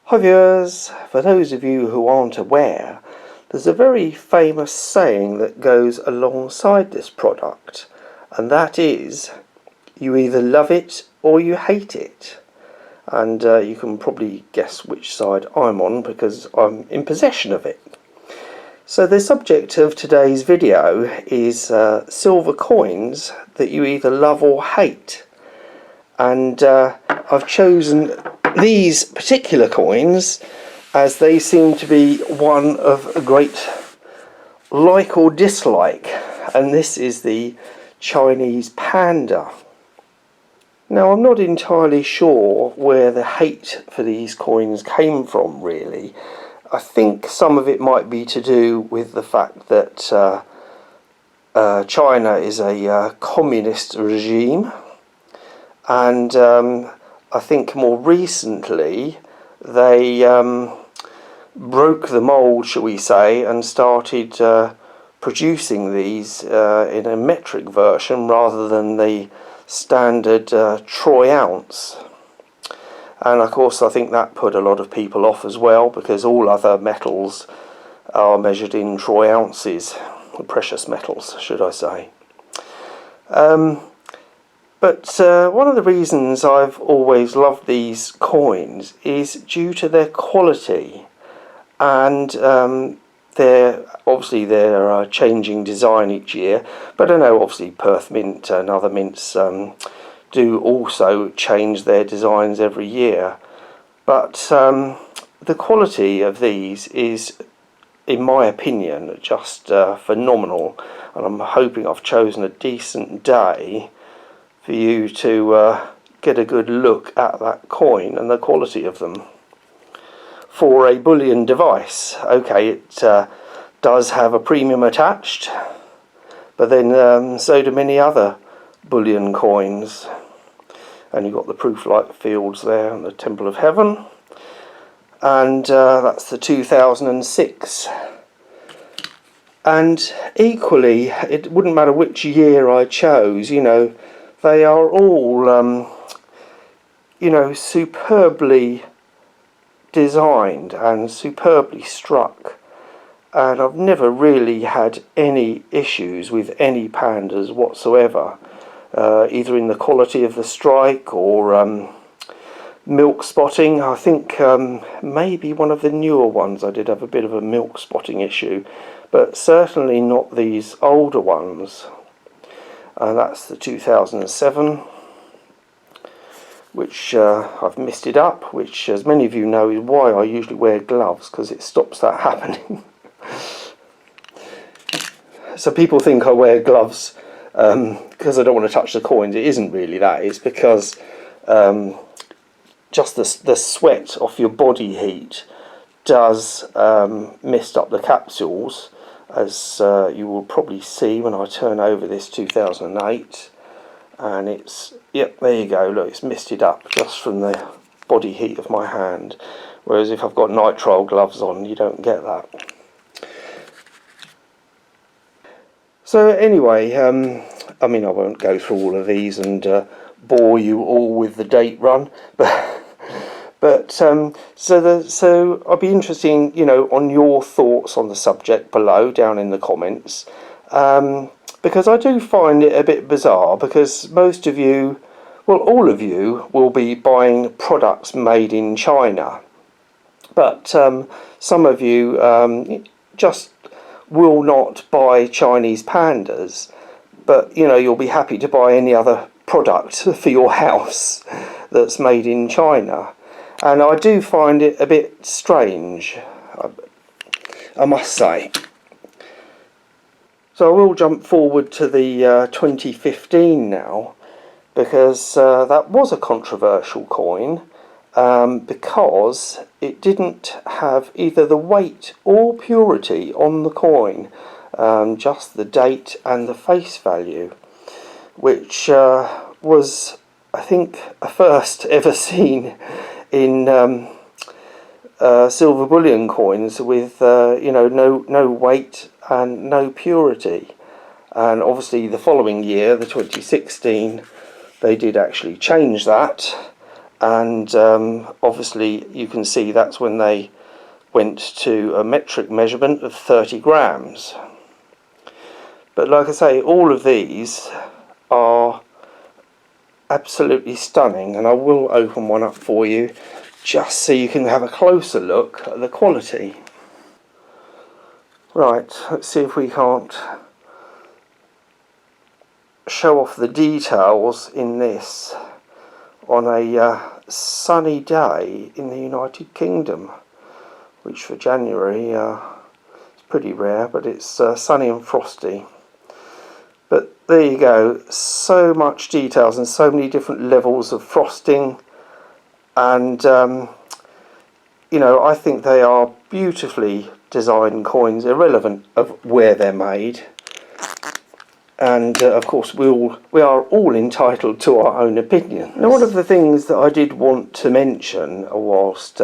Hi viewers, for those of you who aren't aware, there's a very famous saying that goes alongside this product, and that is, you either love it or you hate it. And you can probably guess which side I'm on because I'm in possession of it. So the subject of today's video is silver coins that you either love or hate. And I've chosen these particular coins as they seem to be one of a great like or dislike, and this is the Chinese Panda. Now, I'm not entirely sure where the hate for these coins came from, really. I think some of it might be to do with the fact that China is a communist regime, and I think more recently they broke the mould, shall we say, and started producing these in a metric version rather than the standard troy ounce. And of course I think that put a lot of people off as well, because all other metals are measured in troy ounces, precious metals should I say. But one of the reasons I've always loved these coins is due to their quality, and they're changing design each year. But I know obviously Perth Mint and other mints do also change their designs every year. But the quality of these is, in my opinion, just phenomenal, and I'm hoping I've chosen a decent day for you to get a good look at that coin and the quality of them. For a bullion device, okay, it does have a premium attached, but then so do many other bullion coins. And you've got the proof light fields there and the Temple of Heaven, and that's the 2006. And equally, it wouldn't matter which year I chose, you know, they are all, superbly designed and superbly struck. And I've never really had any issues with any Pandas whatsoever, either in the quality of the strike or milk spotting. I think maybe one of the newer ones I did have a bit of a milk spotting issue, but certainly not these older ones. That's the 2007, which I've misted up, which, as many of you know, is why I usually wear gloves, because it stops that happening. So people think I wear gloves because I don't want to touch the coins. It isn't really that. It's because just the sweat off your body heat does mist up the capsules, as you will probably see when I turn over this 2008, and it's, yep, there you go, look, it's misted up just from the body heat of my hand, whereas if I've got nitrile gloves on you don't get that. So anyway, I mean, I won't go through all of these and bore you all with the date run, but so I'd be interested, on your thoughts on the subject below, down in the comments, because I do find it a bit bizarre, because most of you, well, all of you will be buying products made in China, but some of you just will not buy Chinese Pandas, but you'll be happy to buy any other product for your house that's made in China. And I do find it a bit strange, I must say. So I will jump forward to the 2015 now, because that was a controversial coin, because it didn't have either the weight or purity on the coin, just the date and the face value, which was, I think, a first ever seen in silver bullion coins, with no weight and no purity. And obviously the following year, the 2016, they did actually change that, and obviously you can see that's when they went to a metric measurement of 30 grams. But like I say, all of these are absolutely stunning, and I will open one up for you just so you can have a closer look at the quality. Right, let's see if we can't show off the details in this on a sunny day in the United Kingdom, which for January is pretty rare, but it's sunny and frosty. But there you go, so much details and so many different levels of frosting, and you know, I think they are beautifully designed coins, irrelevant of where they're made. And of course we are all entitled to our own opinion. Now, one of the things that I did want to mention whilst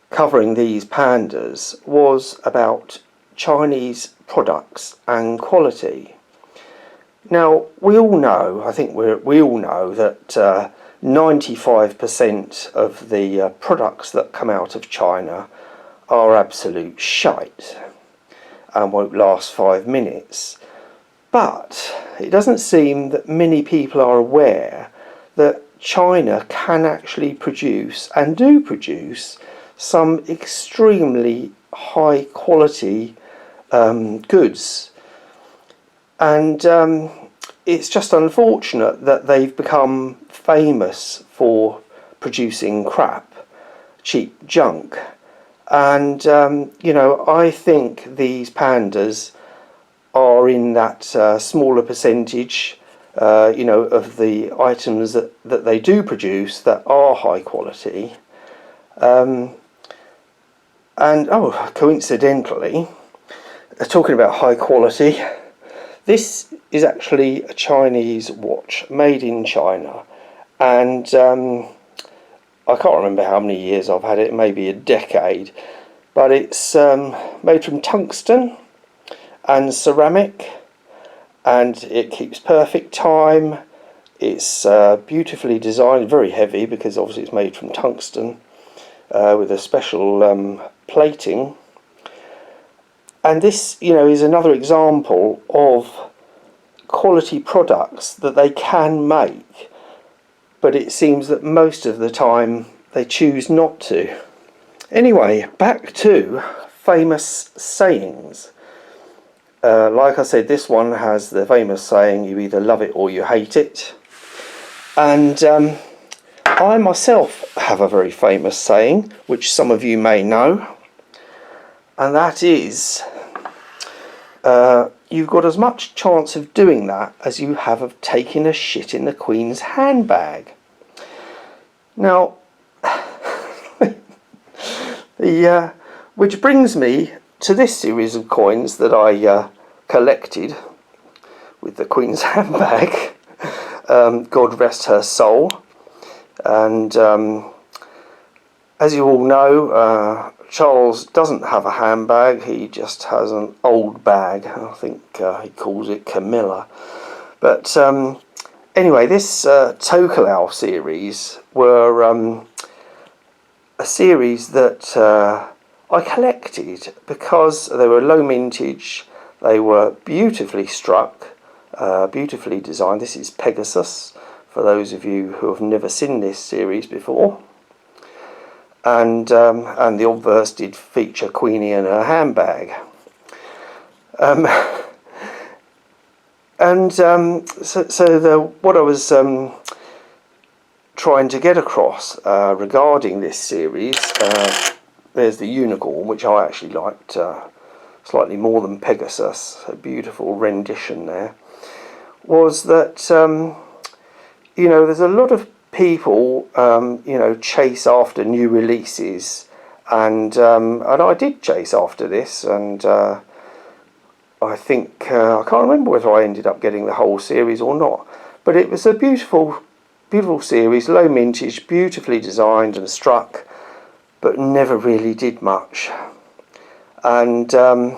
covering these pandas was about Chinese products and quality. Now, we all know, I think we all know that 95% of the products that come out of China are absolute shite and won't last 5 minutes. But it doesn't seem that many people are aware that China can actually produce, and do produce, some extremely high quality goods. And it's just unfortunate that they've become famous for producing crap, cheap junk. And you know, I think these pandas are in that smaller percentage, you know, of the items that they do produce that are high quality. And oh, coincidentally, talking about high quality, this is actually a Chinese watch made in China, and I can't remember how many years I've had it, maybe a decade, but it's made from tungsten and ceramic, and it keeps perfect time. It's beautifully designed, very heavy because obviously it's made from tungsten, with a special plating. And this, you know, is another example of quality products that they can make, but it seems that most of the time they choose not to. Anyway, back to famous sayings. Like I said, this one has the famous saying, you either love it or you hate it. And I myself have a very famous saying, which some of you may know, and that is, you've got as much chance of doing that as you have of taking a shit in the Queen's handbag. Now, which brings me to this series of coins that I collected with the Queen's handbag. God rest her soul. And as you all know, Charles doesn't have a handbag, he just has an old bag. I think he calls it Camilla. But anyway, this Tokelau series were a series that I collected because they were low mintage, they were beautifully struck, beautifully designed. This is Pegasus, for those of you who have never seen this series before. And the obverse did feature Queenie and her handbag. What I was trying to get across regarding this series, there's the unicorn, which I actually liked slightly more than Pegasus, a beautiful rendition there, was that you know, there's a lot of people you know, chase after new releases, and I did chase after this, and I think I can't remember whether I ended up getting the whole series or not, but it was a beautiful series, low mintage, beautifully designed and struck, but never really did much. And you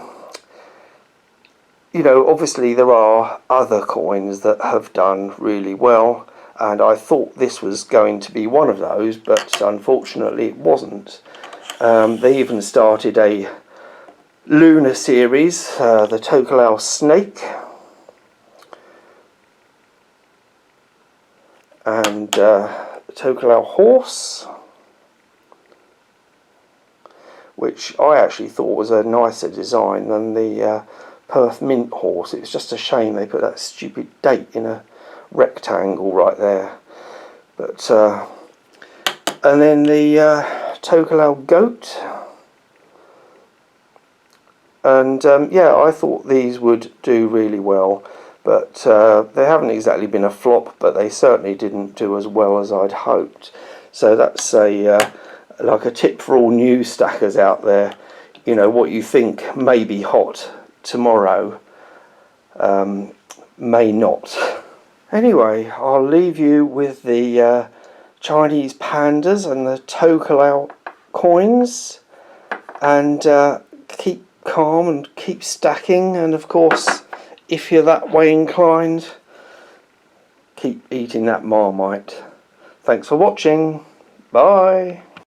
know, obviously there are other coins that have done really well, and I thought this was going to be one of those, but unfortunately it wasn't. They even started a lunar series, the Tokelau snake, and the Tokelau horse, which I actually thought was a nicer design than the Perth Mint horse. It was just a shame they put that stupid date in a rectangle right there. But and then the Tokelau goat, and yeah, I thought these would do really well, but they haven't exactly been a flop, but they certainly didn't do as well as I'd hoped. So that's a like a tip for all new stackers out there. You know, what you think may be hot tomorrow may not. Anyway, I'll leave you with the Chinese pandas and the Tokelau coins, and keep calm and keep stacking, and of course, if you're that way inclined, keep eating that Marmite. Thanks for watching. Bye.